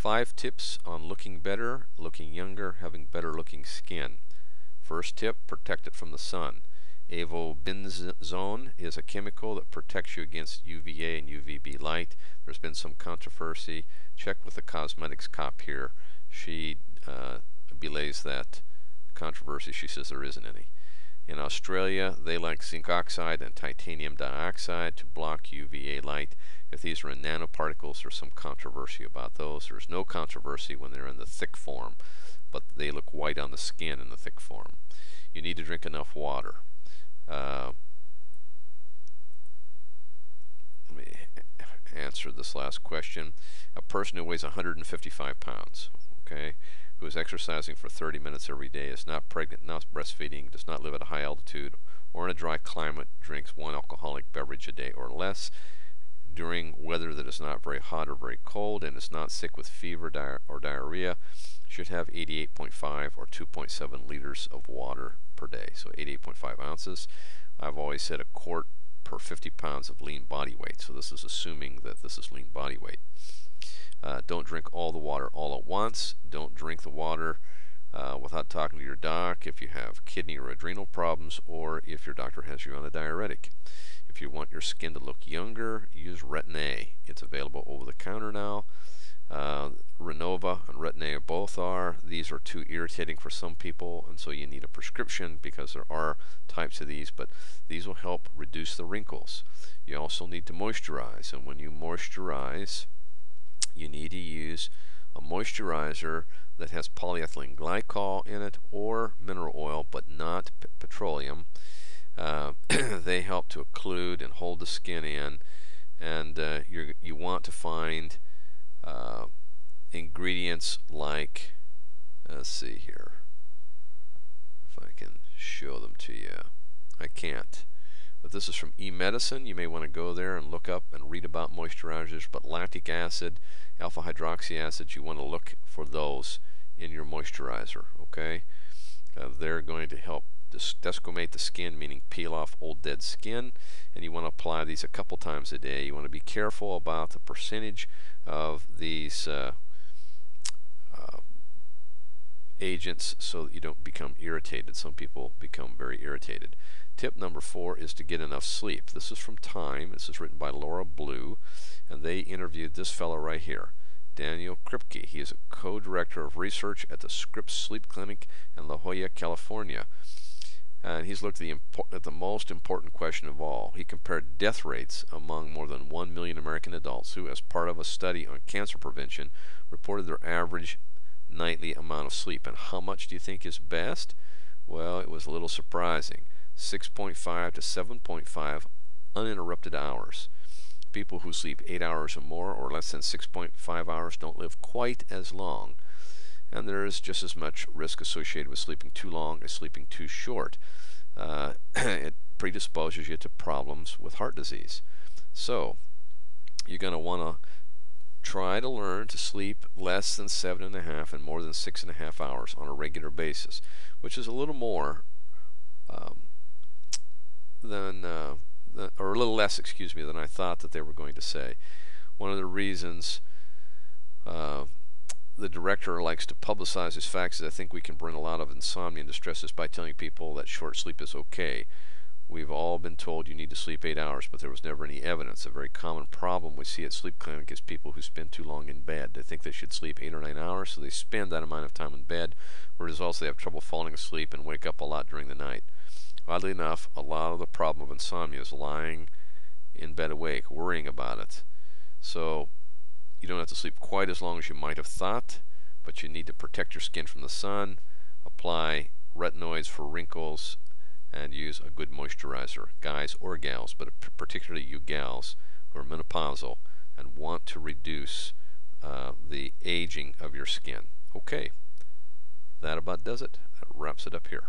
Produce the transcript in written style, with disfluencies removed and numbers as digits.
5 tips on looking better, looking younger, having better looking skin. First tip, protect it from the sun. Avobenzone is a chemical that protects you against UVA and UVB light. There's been some controversy. Check with the cosmetics cop here. She belays that controversy. She says there isn't any. In Australia, they like zinc oxide and titanium dioxide to block UVA light. If these are in nanoparticles, there's some controversy about those. There's no controversy when they're in the thick form, but they look white on the skin in the thick form. You need to drink enough water. Let me answer this last question. A person who weighs 155 pounds, okay, who is exercising for 30 minutes every day, is not pregnant, not breastfeeding, does not live at a high altitude or in a dry climate, drinks 1 alcoholic beverage a day or less during weather that is not very hot or very cold, and is not sick with fever or diarrhea, should have 88.5 or 2.7 liters of water per day. So 88.5 ounces. I've always said a quart per 50 pounds of lean body weight. So this is assuming that this is lean body weight. Don't drink all the water all at once. Don't drink the water without talking to your doc if you have kidney or adrenal problems, or if your doctor has you on a diuretic. If you want your skin to look younger, use Retin A. It's available over the counter now. Renova and Retin A both are. These are too irritating for some people, and so you need a prescription because there are types of these, but these will help reduce the wrinkles. You also need to moisturize, and when you moisturize, you need to use a moisturizer that has polyethylene glycol in it or mineral oil, but not petroleum. They help to occlude and hold the skin in, and you want to find ingredients like, let's see here if I can show them to you. I can't, but this is from eMedicine. You may want to go there and look up and read about moisturizers, but lactic acid, alpha hydroxy acids, you want to look for those in your moisturizer, okay? They're going to help desquamate the skin, meaning peel off old dead skin, and you want to apply these a couple times a day. You want to be careful about the percentage of these agents so that you don't become irritated. Some people become very irritated. Tip number 4 is to get enough sleep. This is from Time. This is written by Laura Blue, and they interviewed this fellow right here, Daniel Kripke. He is a co-director of research at the Scripps Sleep Clinic in La Jolla, California. And he's looked at the most important question of all. He compared death rates among more than 1 million American adults who, as part of a study on cancer prevention, reported their average nightly amount of sleep. And how much do you think is best? Well, it was a little surprising. 6.5 to 7.5 uninterrupted hours. People who sleep 8 hours or more, or less than 6.5 hours, don't live quite as long. And there is just as much risk associated with sleeping too long as sleeping too short. It predisposes you to problems with heart disease. So you're going to want to try to learn to sleep less than 7.5 and more than 6.5 hours on a regular basis, which is a little more or a little less, excuse me, than I thought that they were going to say. One of the reasons the director likes to publicize his facts is I think we can bring a lot of insomnia and distress by telling people that short sleep is okay. We've all been told you need to sleep 8 hours, but there was never any evidence. A very common problem we see at sleep clinic is people who spend too long in bed. They think they should sleep 8 or 9 hours, so they spend that amount of time in bed, whereas also they have trouble falling asleep and wake up a lot during the night. Oddly enough, a lot of the problem of insomnia is lying in bed awake, worrying about it. So you don't have to sleep quite as long as you might have thought, but you need to protect your skin from the sun, apply retinoids for wrinkles, and use a good moisturizer, guys or gals, but particularly you gals who are menopausal and want to reduce the aging of your skin. Okay, that about does it. That wraps it up here.